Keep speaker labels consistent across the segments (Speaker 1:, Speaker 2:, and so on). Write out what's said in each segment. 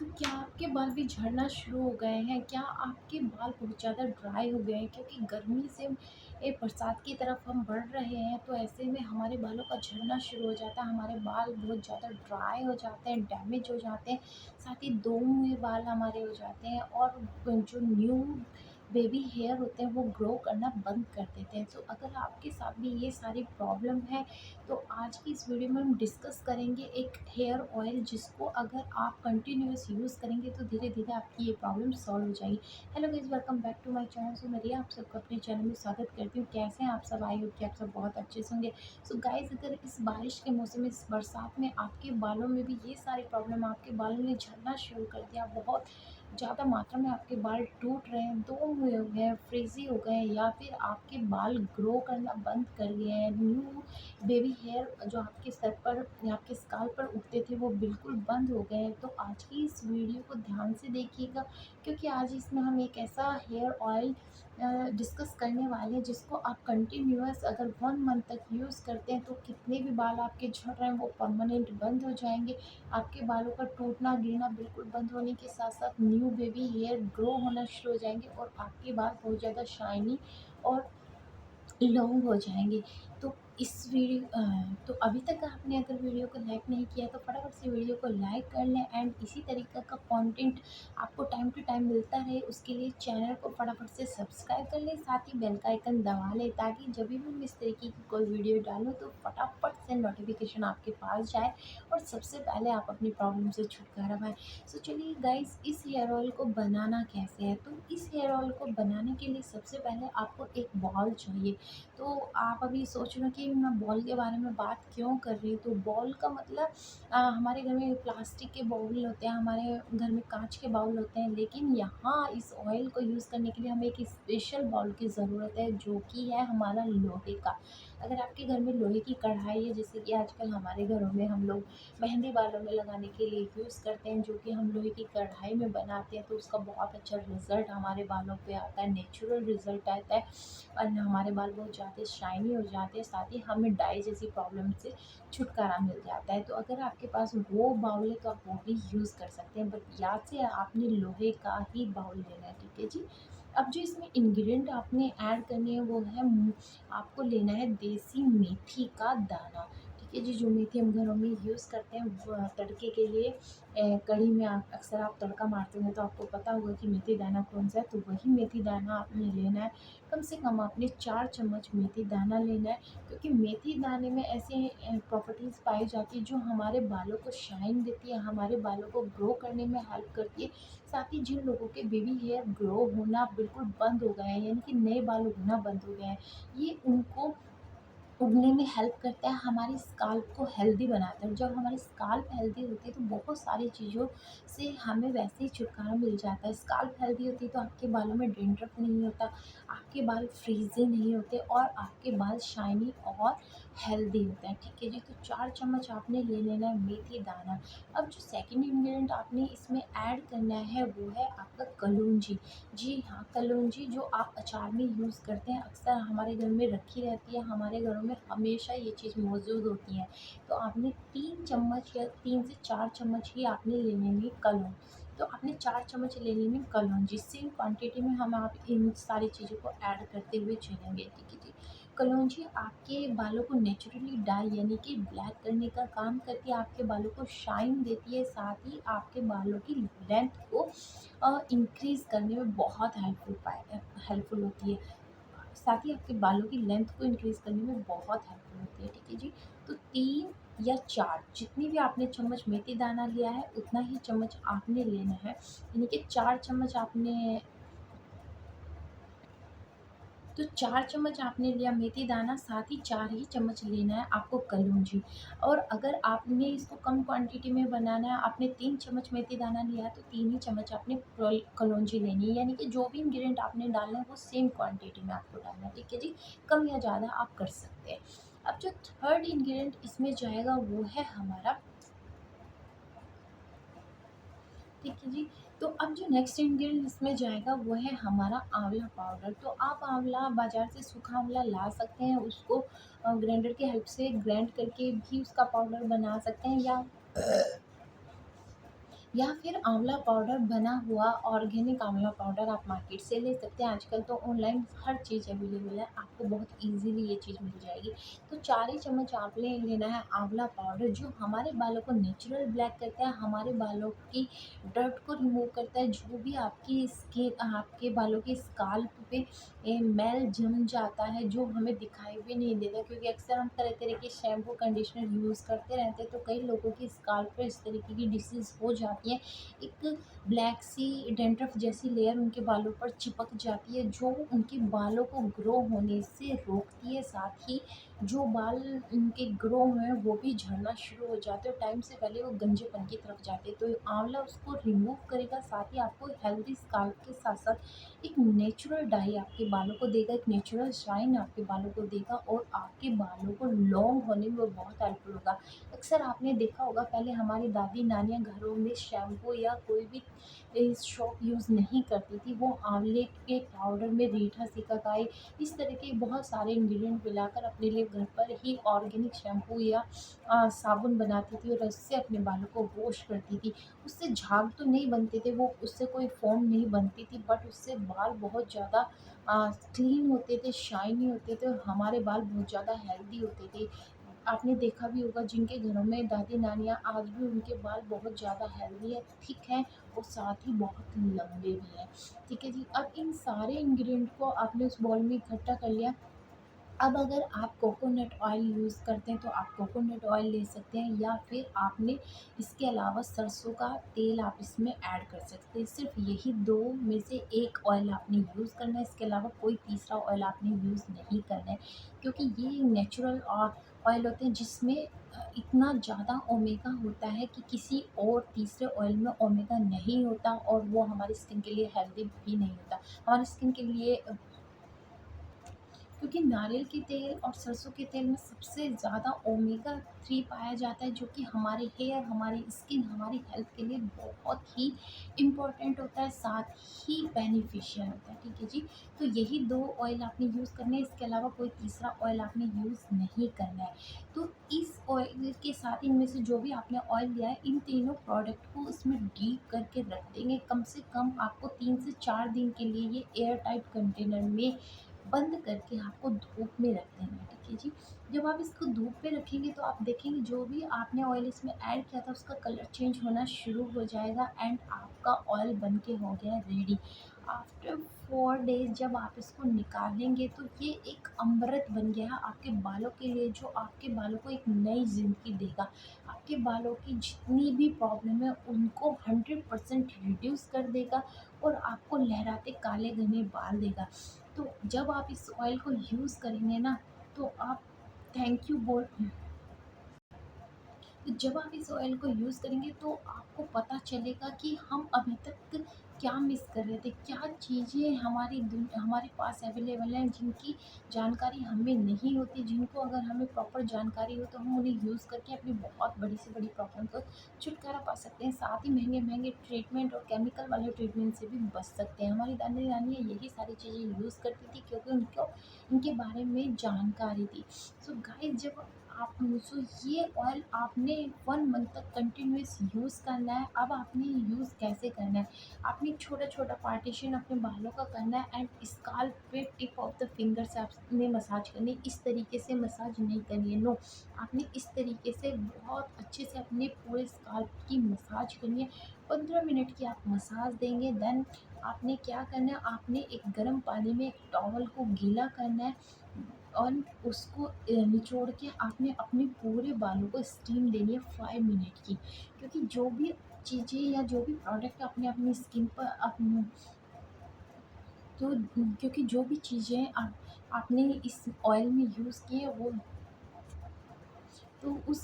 Speaker 1: तो क्या आपके बाल भी झड़ना शुरू हो गए हैं? क्या आपके बाल बहुत ज़्यादा ड्राई हो गए हैं? क्योंकि गर्मी से बरसात की तरफ हम बढ़ रहे हैं, तो ऐसे में हमारे बालों का झड़ना शुरू हो जाता है, हमारे बाल बहुत ज़्यादा ड्राई हो जाते हैं, डैमेज हो जाते हैं, साथ ही दो हुए बाल हमारे हो जाते हैं और जो न्यू बेबी हेयर होते हैं वो ग्रो करना बंद कर देते हैं। तो अगर आपके साथ भी ये सारी प्रॉब्लम है, तो आज की इस वीडियो में हम डिस्कस करेंगे एक हेयर ऑयल जिसको अगर आप कंटिन्यूअस यूज़ करेंगे तो धीरे धीरे आपकी ये प्रॉब्लम सॉल्व हो जाएगी। Hello guys, welcome back to my channel. So मैं आप सबको अपने चैनल में स्वागत करती हूँ। कैसे हैं आप सब? आई होप कि आप सब बहुत अच्छे से होंगे। सो गाइस, अगर इस बारिश के मौसम में, इस बरसात में आपके बालों में भी ये सारी प्रॉब्लम, आपके बालों ने झड़ना शुरू कर दिया, बहुत ज़्यादा मात्रा में आपके बाल टूट रहे हैं, दो हुए हो गए हैं, फ्रीजी हो गए हैं, या फिर आपके बाल ग्रो करना बंद कर गए हैं, न्यू बेबी हेयर जो आपके सर पर या आपके स्काल्प पर उगते थे वो बिल्कुल बंद हो गए हैं, तो आज की इस वीडियो को ध्यान से देखिएगा, क्योंकि आज इसमें हम एक ऐसा हेयर ऑयल डिस्कस करने वाले हैं जिसको आप कंटिन्यूअस अगर 1 मंथ तक यूज़ करते हैं तो कितने भी बाल आपके झड़ रहे हैं वो परमानेंट बंद हो जाएंगे। आपके बालों का टूटना गिरना बिल्कुल बंद होने के साथ साथ न्यू बेबी हेयर ग्रो होना शुरू हो जाएंगे और आपके बाल बहुत ज़्यादा शाइनी और लॉन्ग हो जाएँगे। तो इस तो अभी तक आपने अगर वीडियो को लाइक नहीं किया तो फटाफट से वीडियो को लाइक कर लें, एंड इसी तरीक़े का कंटेंट आपको टाइम टू टाइम मिलता रहे उसके लिए चैनल को फटाफट से सब्सक्राइब कर लें, साथ ही बेल का आइकन दबा लें ताकि जब भी मैं इस तरीके की कोई वीडियो डालूँ तो फटाफट से नोटिफ़िकेशन आपके पास जाए और सबसे पहले आप अपनी प्रॉब्लम से छुटकारा पाएँ। सो चलिए गाइस, इस हेयर ऑयल को बनाना कैसे है? तो इस हेयर ऑयल को बनाने के लिए सबसे पहले आपको एक बाउल चाहिए। तो आप अभी सोच रहे हो कि मैं बॉल के बारे में बात क्यों कर रही हूँ, तो बॉल का मतलब हमारे घर में प्लास्टिक के बाउल होते हैं, हमारे घर में कांच के बाउल होते हैं, लेकिन यहाँ इस ऑयल को यूज़ करने के लिए हमें एक स्पेशल बाउल की ज़रूरत है जो कि है हमारा लोहे का। अगर आपके घर में लोहे की कढ़ाई है, जैसे कि आजकल हमारे घरों में हम लोग मेहंदी बालों में लगाने के लिए यूज़ करते हैं, जो कि हम लोहे की कढ़ाई में बनाते हैं, तो उसका बहुत अच्छा रिज़ल्ट हमारे बालों पे आता है, नेचुरल रिज़ल्ट आता है और हमारे बाल बहुत ज़्यादा शाइनी हो जाते हैं, साथ ही हमें डाई जैसी प्रॉब्लम से छुटकारा मिल जाता है। तो अगर आपके पास वो बाउल है तो आप वो भी यूज़ कर सकते हैं, बट याद से आपने लोहे का ही बाउल लेना है, ठीक है जी। अब जो इसमें इंग्रेडिएंट आपने ऐड करने हैं वो है आपको लेना है देसी मेथी का दाना, ठीक है जी। जो मेथी हम घरों में यूज़ करते हैं तड़के के लिए, कढ़ी में आप अक्सर आप तड़का मारते होंगे तो आपको पता होगा कि मेथी दाना कौन सा है, तो वही मेथी दाना आपने लेना है। कम से कम आपने 4 चम्मच मेथी दाना लेना है, क्योंकि मेथी दाने में ऐसे प्रॉपर्टीज़ पाई जाती है जो हमारे बालों को शाइन देती है, हमारे बालों को ग्रो करने में हेल्प करती है। साथ ही जिन लोगों के बेबी हेयर ग्रो होना बिल्कुल बंद हो गए हैं, यानी कि नए बाल उगना बंद हो गए हैं, ये उनको उगने में हेल्प करता है, हमारी स्काल्प को हेल्दी बनाता है। जब हमारी स्काल्प हेल्दी होती है तो बहुत सारी चीज़ों से हमें वैसे ही छुटकारा मिल जाता है। स्काल्प हेल्दी होती है तो आपके बालों में डेंड्रफ नहीं होता, आपके बाल फ्रीज़ी नहीं होते और आपके बाल शाइनी और हेल्दी होते हैं, ठीक है जी। तो 4 चम्मच आपने ले लेना है मेथी दाना। अब जो सेकंड इंग्रीडिएंट आपने इसमें ऐड करना है वो है आपका कलौंजी। जी हाँ, कलौंजी जो आप अचार में यूज़ करते हैं, अक्सर हमारे घर में रखी रहती है, हमारे घरों में हमेशा ये चीज़ मौजूद होती है। तो आपने 3 चम्मच या 3 से 4 चम्मच ही आपने ले लेनी है तो आपने 4 चम्मच ले लेनी है कलौंजी, सेम क्वांटिटी में हम आप इन सारी चीज़ों को ऐड करते हुए चलेंगे, ठीक है जी। कलौंजी आपके बालों को नेचुरली डाई यानी कि ब्लैक करने का काम करती है, आपके बालों को शाइन देती है, साथ ही आपके बालों की लेंथ को इंक्रीज़ करने में बहुत हेल्पफुल होती है। साथ ही आपके बालों की लेंथ को इंक्रीज़ करने में बहुत हेल्पफुल होती है, ठीक है जी। तो 3 या 4 जितनी भी आपने चम्मच मेथी दाना लिया है उतना ही चम्मच आपने लेना है, यानी कि 4 चम्मच आपने, तो 4 चम्मच आपने लिया मेथी दाना, साथ ही 4 ही चम्मच लेना है आपको कलौंजी। और अगर आपने इसको कम क्वांटिटी में बनाना है, आपने 3 चम्मच मेथी दाना लिया है तो 3 ही चम्मच आपने कलौंजी लेनी है, यानी कि जो भी इंग्रेडिएंट आपने डालना है वो सेम क्वांटिटी में आपको डालना है, ठीक है जी। कम या ज़्यादा आप कर सकते हैं। अब जो थर्ड इंग्रेडिएंट इसमें जाएगा वो है हमारा, ठीक है जी। तो अब जो नेक्स्ट इंग्रेडिएंट इसमें जाएगा वो है हमारा आंवला पाउडर। तो आप आंवला बाज़ार से सूखा आंवला ला सकते हैं, उसको ग्राइंडर की हेल्प से ग्राइंड करके भी उसका पाउडर बना सकते हैं, या फिर आंवला पाउडर बना हुआ ऑर्गेनिक आंवला पाउडर आप मार्केट से ले सकते हैं। आजकल तो ऑनलाइन हर चीज़ अवेलेबल है, आपको बहुत ईज़िली ये चीज़ मिल जाएगी। तो 4 ही चम्मच आपने लेना है आंवला पाउडर, जो हमारे बालों को नेचुरल ब्लैक करता है, हमारे बालों की डर्ट को रिमूव करता है। जो भी आपकी आपके बालों के स्काल्प पे मैल जम जाता है, जो हमें दिखाई भी नहीं देता, क्योंकि अक्सर हम तरह-तरह के शैम्पू, कंडीशनर यूज़ करते रहते हैं, तो कई लोगों की स्काल्प पे इस तरीके की डिसीज़ हो जाती है। एक ब्लैक सी डैंड्रफ जैसी लेयर उनके बालों पर चिपक जाती है, जो उनके बालों को ग्रो होने से रोकती है। साथ ही जो बाल उनके ग्रो हैं वो भी झड़ना शुरू हो जाते हैं, और टाइम से पहले वो गंजेपन की तरफ जाते हैं। तो ये आंवला उसको रिमूव करेगा, साथ ही आपको हेल्दी स्काल्प के साथ-साथ एक नेचुरल डाई आपके बालों को देगा, एक नेचुरल शाइन आपके बालों को देगा, और आपके बालों को लॉन्ग होने में वो बहुत हेल्पफुल होगा। अक्सर आपने देखा होगा, पहले हमारी दादी नानियाँ घरों में शैम्पू या कोई भी सोप यूज़ नहीं करती थी। वो आंवले के पाउडर में रीठा सिकाकाई, इस तरह के बहुत सारे इंग्रेडिएंट मिलाकर अपने लिए घर पर ही ऑर्गेनिक शैम्पू या साबुन बनाती थी, और उससे अपने बालों को वॉश करती थी। उससे झाग तो नहीं बनते थे, वो उससे कोई फ़ोम नहीं बनती थी, बट उससे बाल बहुत ज़्यादा क्लीन होते थे, शाइनी होते थे, और हमारे बाल बहुत ज़्यादा हेल्दी होते थे। आपने देखा भी होगा, जिनके घरों में दादी-नानियाँ, आज भी उनके बाल बहुत ज़्यादा हेल्दी है, थिक हैं, और साथ ही बहुत लंबे भी हैं। ठीक है जी, अब इन सारे इंग्रीडिएंट को आपने उस बाउल में इकट्ठा कर लिया। अब अगर आप कोकोनट ऑयल यूज़ करते हैं तो आप कोकोनट ऑयल ले सकते हैं, या फिर आपने इसके अलावा सरसों का तेल आप इसमें ऐड कर सकते हैं। सिर्फ यही दो में से एक ऑयल आपने यूज़ करना है, इसके अलावा कोई तीसरा ऑयल आपने यूज़ नहीं करना है, क्योंकि ये नेचुरल ऑयल होते हैं जिसमें इतना ज़्यादा ओमेगा होता है कि किसी और तीसरे ऑयल में ओमेगा नहीं होता, और वो हमारी स्किन के लिए हेल्दी भी नहीं होता। हमारी स्किन के लिए क्योंकि नारियल के तेल और सरसों के तेल में सबसे ज़्यादा ओमेगा 3 पाया जाता है, जो कि हमारे हेयर, हमारी स्किन, हमारी हेल्थ के लिए बहुत ही इम्पोर्टेंट होता है, साथ ही बेनिफिशियल होता है। ठीक है जी, तो यही दो ऑयल आपने यूज़ करने हैं, इसके अलावा कोई तीसरा ऑयल आपने यूज़ नहीं करना है। तो इस ऑयल के साथ इनमें से जो भी आपने ऑयल लिया है, इन तीनों प्रोडक्ट को इसमें डीप करके रख देंगे। कम से कम आपको 3 से 4 दिन के लिए ये एयर टाइट कंटेनर में बंद करके आपको धूप में रख देना है। ठीक है जी, जब आप इसको धूप पे रखेंगे तो आप देखेंगे, जो भी आपने ऑयल इसमें ऐड किया था उसका कलर चेंज होना शुरू हो जाएगा, एंड आपका ऑयल बन के हो गया रेडी। आफ्टर 4 डेज़ जब आप इसको निकालेंगे तो ये एक अमृत बन गया है आपके बालों के लिए, जो आपके बालों को एक नई ज़िंदगी देगा। आपके बालों की जितनी भी प्रॉब्लम है उनको 100% रिड्यूस कर देगा, और आपको लहराते काले घने बाल देगा। तो जब आप इस ऑयल को यूज़ करेंगे ना, तो आप थैंक यू बोल जब आप इस ऑयल को यूज़ करेंगे तो आपको पता चलेगा कि हम अभी तक क्या मिस कर रहे थे, क्या चीज़ें हमारे पास अवेलेबल हैं, जिनकी जानकारी हमें नहीं होती, जिनको अगर हमें प्रॉपर जानकारी हो तो हम उन्हें यूज़ करके अपनी बहुत बड़ी से बड़ी प्रॉब्लम को छुटकारा पा सकते हैं। साथ ही महंगे-महंगे ट्रीटमेंट और केमिकल वाले ट्रीटमेंट से भी बच सकते हैं। हमारी दादी-नानी यही सारी चीज़ें यूज़ करती थी, क्योंकि उनको इनके बारे में जानकारी थी। सो गाइस, जब आप सो ये ऑयल आपने 1 मंथ तक कंटिन्यूअस यूज़ करना है। अब आपने यूज़ कैसे करना है, आपने छोटा-छोटा पार्टीशन अपने बालों का करना है, एंड स्काल्प पे टिप ऑफ द फिंगर से आपने मसाज करनी है। इस तरीके से मसाज नहीं करनी है, नो, आपने इस तरीके से बहुत अच्छे से अपने पूरे स्काल्प की मसाज करनी है। 15 मिनट की आप मसाज देंगे, देन आपने क्या करना है, आपने एक गर्म पानी में एक टॉवल को गीला करना है, और उसको निचोड़ के आपने अपने पूरे बालों को स्टीम देनी है 5 मिनट की। क्योंकि जो भी चीज़ें या जो भी प्रोडक्ट आपने अपनी स्किन पर तो क्योंकि जो भी चीज़ें आपने इस ऑयल में यूज़ की है, वो तो उस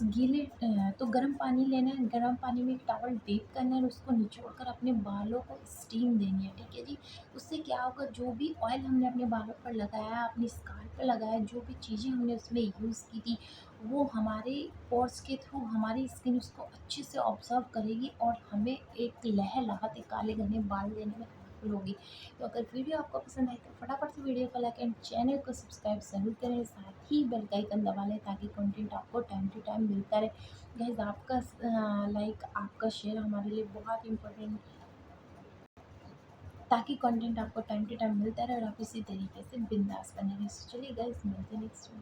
Speaker 1: तो गर्म पानी लेना है, गर्म पानी में एक टॉवल डिप करना है, और उसको निचोड़ कर अपने बालों को स्टीम देनी है। ठीक है जी, उससे क्या होगा, जो भी ऑयल हमने अपने बालों पर लगाया है, अपनी स्काल्प पे लगाया है, जो भी चीज़ें हमने उसमें यूज़ की थी, वो हमारे पोर्स के थ्रू हमारी स्किन उसको अच्छे से ऑब्जर्व करेगी, और हमें एक लहलहाते काले घने बाल देने में हेल्पफुल होगी। तो अगर वीडियो आपको पसंद आए तो फटाफट से वीडियो को लाइक एंड चैनल को सब्सक्राइब ज़रूर करें। साथ ही बेल का आइकन दबा लें ताकि कंटेंट आपको टाइम टू टाइम मिलता रहे। गाइस आपका लाइक आपका शेयर हमारे लिए बहुत इम्पोर्टेंट, ताकि कंटेंट आपको टाइम टू टाइम मिलता रहे और आप इसी तरीके से बिंदास बने रहे। चलिए गाइस मिलते हैं नेक्स्ट में।